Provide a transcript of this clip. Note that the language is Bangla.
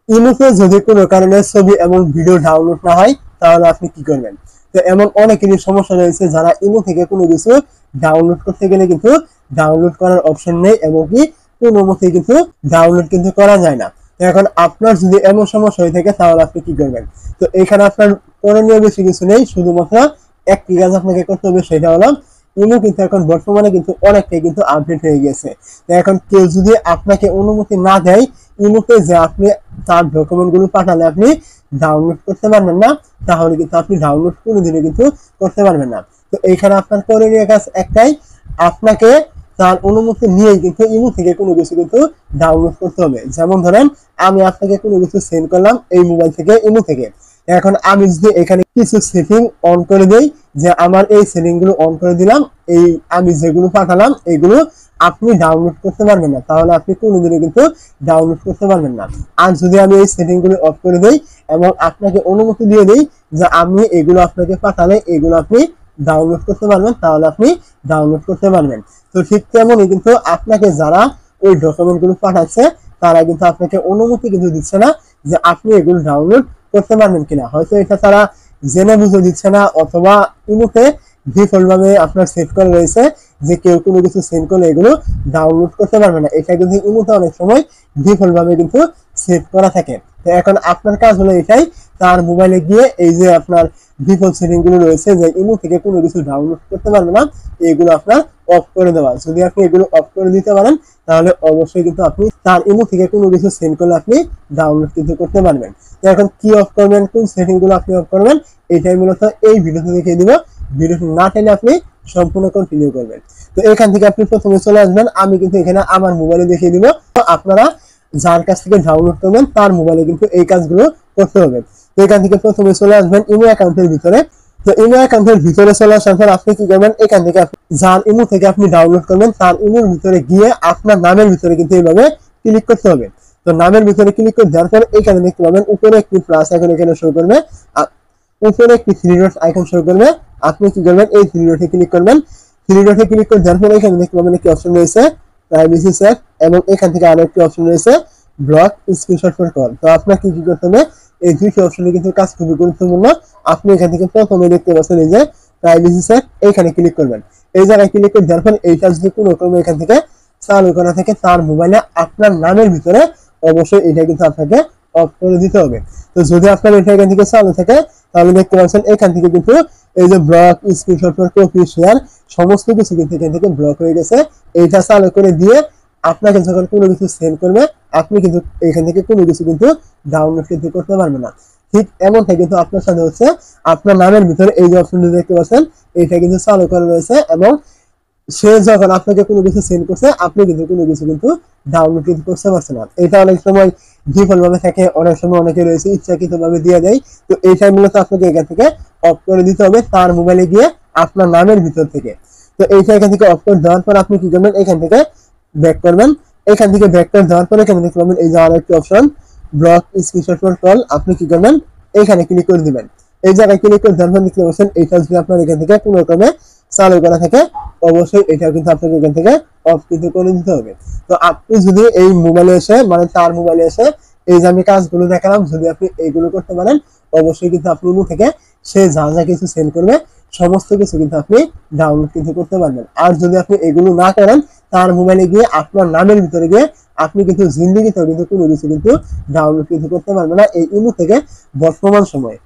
ইমোতে যদি কোনো কারণে ছবি এবং ভিডিও ডাউনলোড না হয় তাহলে আপনি কি করবেন? তো এমন অনেকেরই সমস্যা রয়েছে যারা ইমো থেকে কোনো কিছু ডাউনলোড করতে গেলে কিন্তু ডাউনলোড করার অপশন নেই এবং কি কোনো মতেই কিন্তু ডাউনলোড কিন্তু করা যায় না। তো এখন আপনার যদি এমন সমস্যা হয়ে থাকে তাহলে আপনি কি করবেন? তো এখানে আপনার করণীয় বেশি কিছু নেই, শুধুমাত্র একটি কাজ আপনাকে করতে হবে, সেটা হলো ইমো কিন্তু এখন বর্তমানে কিন্তু অনেকটাই কিন্তু আপডেট হয়ে গেছে। তো এখন কেউ যদি আপনাকে অনুমতি না দেয় ইমোতে যে আপনি তার ডকুমেন্ট গুলো পাঠালে আপনি ডাউনলোড করতে পারবেন না, তাহলে কিন্তু আপনি ডাউনলোড কোনোদিনও কিন্তু করতে পারবেন না। তো এইখানে আপনার করণীয় কাজ একটাই, আপনাকে তার অনুমতি নিয়েই কিন্তু ইমো থেকে কোনো কিছু কিন্তু ডাউনলোড করতে হবে। যেমন ধরেন আমি আপনাকে কোনো কিছু সেন্ড করলাম এই মোবাইল থেকে ইমো থেকে, এখন আমি যদি এখানে কিছু সেটিং অন করে দেই, যে আমার এই সেটিং গুলো অন করে দিলাম, এই আমি যেগুলো পাঠালাম এইগুলো আপনি ডাউনলোড করতে পারবেন না, তাহলে আপনি কোনোদিনও কিন্তু ডাউনলোড করতে পারবেন না। আর যদি আমি এই সেটিং গুলো অফ করে দেই এবং আপনাকে অনুমতি দিয়ে দেই যে আমি এগুলো আপনাকে পাঠালে এগুলো আপনি ডাউনলোড করতে পারবেন, তাহলে আপনি ডাউনলোড করতে পারবেন। তো ঠিক তেমনই কিন্তু আপনাকে যারা ওই ডকুমেন্ট গুলো পাঠাচ্ছে তারা কিন্তু আপনাকে অনুমতি কিন্তু দিচ্ছে না যে আপনি এগুলো ডাউনলোড করতে পারবেন কিনা। হয়তো এটা তারা জেনে বুঝে দিচ্ছে না, অথবা ইমোতে ডিফল্ট ভাবে আপনার সেট করা রয়েছে যে কেউ কোনো কিছু সেন্ড করলে এগুলো ডাউনলোড করতে পারবে না। এটা কিন্তু ইমোতে অনেক সময় ডিফল্ট ভাবে কিন্তু সেট করা থাকে। তো এখন আপনার কাজ হলো এটাই, তার মোবাইলে গিয়ে এই যে আপনার ডিফল্ট সেটিং গুলো রয়েছে যে ইমো থেকে কোনো কিছু ডাউনলোড করতে পারবে না, এগুলো আপনার অফ করে দেওয়া। যদি আপনি এগুলো অফ করে দিতে পারেন তাহলে অবশ্যই কিন্তু আপনি তার ইমো থেকে কোনো কিছু সেন্ড করলে আপনি ডাউনলোড কিন্তু করতে পারবেন। তো এখন কি অফ করবেন, কোন সেটিং গুলো আপনি অফ করবেন, এটাই মূলত এই ভিডিওতে দেখিয়ে দিব। ভিডিওটি না টেনে আপনি সম্পূর্ণ কন্টিনিউ করবেন। তো এখান থেকে আপনি প্রথমে চলে আসবেন, আমি কিন্তু এখানে আমার মোবাইলে দেখিয়ে দিব। তো আপনারা যার কাছ থেকে ডাউনলোড করবেন তার মোবাইলে কিন্তু এই কাজগুলো করতে হবে। তো এখান থেকে প্রথমে চলে আসবেন ইমো অ্যাকাউন্টের ভিতরে। তো ইমো অ্যাকাউন্টের ভিতরে চলে আসার পর আপনি কি করবেন, এখান থেকে যার ইমো থেকে আপনি ডাউনলোড করবেন তার ইমোর ভিতরে গিয়ে আপনার নামের ভিতরে কিন্তু এইভাবে ক্লিক করতে হবে। তো নামের ভিতরে ক্লিক করে দেওয়ার পর এখানে দেখতে পাবেন উপরে একটি প্লাস আইকন এখানে শো করবে, উপরে একটি থ্রি ডট আইকন শো করবে। আপনি কি করবেন, এই থ্রি ডটে ক্লিক করবেন। থ্রি ডটে ক্লিক করে দেওয়ার পর এখানে দেখতে পাবেন একটি অপশন রয়েছে প্রাইভেসি সেট, এবং এখান থেকে আরো একটি অপশন রয়েছে ব্লক স্ক্রিনশট ফর কল। তো আপনাকে কি করতে হবে, এই দুইটি অপশনে কিন্তু কাজ খুবই গুরুত্বপূর্ণ। আপনি এখান থেকে প্রথমে দেখতে পাচ্ছেন এই যে প্রাইভেসি সেট, এইখানে ক্লিক করবেন। এই জায়গায় ক্লিক করে দেওয়ার পর এইটা যদি কোনো ক্রমে এখান থেকে চালু করা থাকে তার মোবাইলে আপনার নামের ভিতরে অবশ্যই এটা কিন্তু আপনাকে অফ করে দিতে হবে। তো যদি আপনার এটা এখান থেকে চালু থাকে তাহলে দেখতে পাচ্ছেন এখান থেকে কিন্তু এই যে block screenshot for copy share সমস্ত কিছু কিন্তু এখান থেকে ব্লক হয়ে গেছে। এইটা চালু করে দিয়ে আপনাকে যখন কোনো কিছু সেন্ড করবে আপনি কিন্তু এখান থেকে কোনো কিছু কিন্তু ডাউনলোড কিন্তু করতে পারবেন না। ঠিক এমনটাই কিন্তু আপনার সাথে হচ্ছে, আপনার নামের ভিতরে এই যে অপশনটি দেখতে পাচ্ছেন এটা কিন্তু চালু করা রয়েছে, এবং সে যখন আপনাকে কোনো কিছু সেন্ড করছে আপনি কিন্তু কোনো কিছু কিন্তু ডাউনলোড কিন্তু করতে পারছেন না। এটা অনেক সময় ডিফল্ট ভাবে থাকে, অনেক সময় অনেকে রয়েছে ইচ্ছাকৃত ভাবে দিয়ে দেয়। তো এইটা মূলত আপনাকে এখান থেকে অফ করে দিতে হবে তার মোবাইলে গিয়ে আপনার নামের ভিতর থেকে। তো এইটা এখান থেকে অফ করে দেওয়ার পর আপনি কি করবেন, এখান থেকে ব্যাক করবেন। এখান থেকে ব্যাক করে দেওয়ার পরে এখানে দেখতে পাবেন এই যে আরেকটি option block screenshot for call, আপনি কি করবেন এখানে ক্লিক করে দিবেন। এই জায়গায় ক্লিক করে দেওয়ার পর দেখতে পাচ্ছেন এইটা যদি আপনার এখান থেকে কোনো ক্রমে চালু করা থাকে অবশ্যই এটা কিন্তু আপনাকে এখান থেকে অফ কিন্তু করে দিতে হবে। তো আপনি যদি এই মোবাইলে এসে মানে তার মোবাইলে এসে এই যে আমি কাজগুলো দেখালাম যদি আপনি এইগুলো করতে পারেন অবশ্যই কিন্তু আপনি ইমো থেকে সে যা যা কিছু সেন্ড করবে সমস্ত কিছু কিন্তু আপনি ডাউনলোড কিন্তু করতে পারবেন। আর যদি আপনি এগুলো না করেন তার মোবাইলে গিয়ে আপনার নামের ভিতরে গিয়ে আপনি কিন্তু জিন্দেগিতেও কিন্তু কোনো কিছু কিন্তু ডাউনলোড কিন্তু করতে পারবেন না এই ইমো থেকে বর্তমান সময়ে।